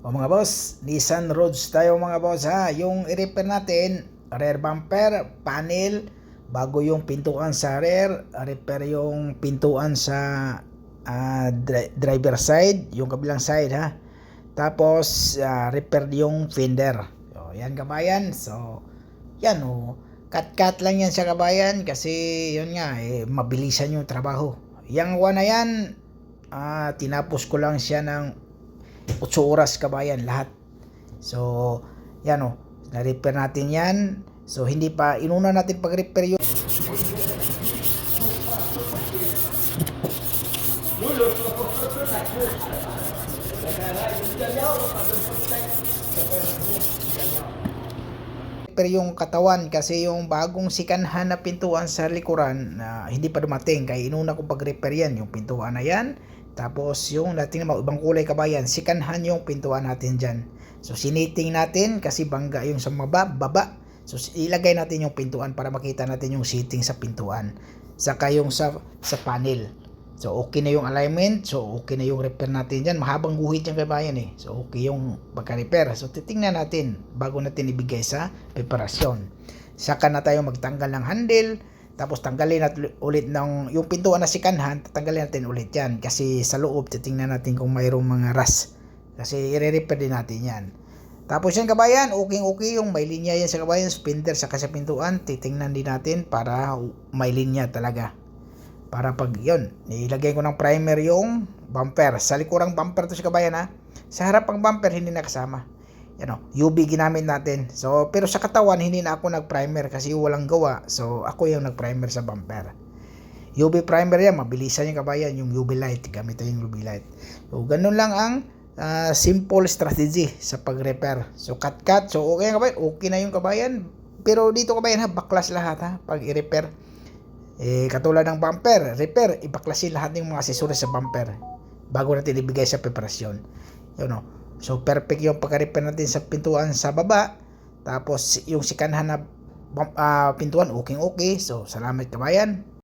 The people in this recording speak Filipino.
O mga boss, Nissan Roads tayo mga boss ha. Yung i-repair natin, rear bumper, panel, bago yung pintuan sa rear, repair yung pintuan sa driver side, yung kabilang side ha. Tapos repair yung fender. So, yan kabayan. So, yan cut lang yan sa kabayan kasi yun nga mabilisan yung trabaho. Yang one na yan, tinapos ko lang siya ng 8 oras kabayan lahat. So, yan na-repair natin yan. So, hindi pa, inuna natin pag-repair yung yung katawan kasi yung bagong sikanhan na pintuan sa likuran hindi pa dumating kaya inuna ko pag-repair yan yung pintuan na yan. Tapos yung dating na ibang kulay kabayan, sikanhan yung pintuan natin dyan. So siniting natin kasi bangga yung sa baba. So ilagay natin yung pintuan para makita natin yung seating sa pintuan. Saka yung sa panel. So okay na yung alignment, so okay na yung repair natin dyan. Mahabang guhit yung kabayan So okay yung pagka-repair. So titingnan natin bago natin ibigay sa preparasyon. Saka na tayo magtanggal ng handle. Tapos tanggalin natin ulit yung pintuan na sikanhan, tatanggalin natin ulit yan. Kasi sa loob, titingnan natin kung mayroong mga rust. Kasi i-repair din natin yan. Tapos yan kabayan, okay yung may linya yan sa kabayan, spindle saka sa pintuan, titingnan din natin para may linya talaga. Para pag yun, nilagay ko ng primer yung bumper. Sa likurang bumper to sa kabayan ha. Sa harap ang bumper, hindi nakasama. UV ginamit natin. So, pero sa katawan, hindi na ako nag-primer kasi walang gawa. So, ako yung nag-primer sa bumper. UV primer yan, mabilisan yung kabayan, yung UV light. Gamit yung UV light. So, ganun lang ang simple strategy sa pag-repair. So, cut. So, okay kabayan. Okay na yung kabayan. Pero dito kabayan ha, baklas lahat ha, pag i-repair. Katulad ng bumper, repair, ibaklasin lahat ng mga accessories sa bumper bago natin ibigay sa preparasyon. So perfect yung pagka-repair natin sa pintuan sa baba. Tapos yung sikanhan na pintuan okay. So salamat kabayan.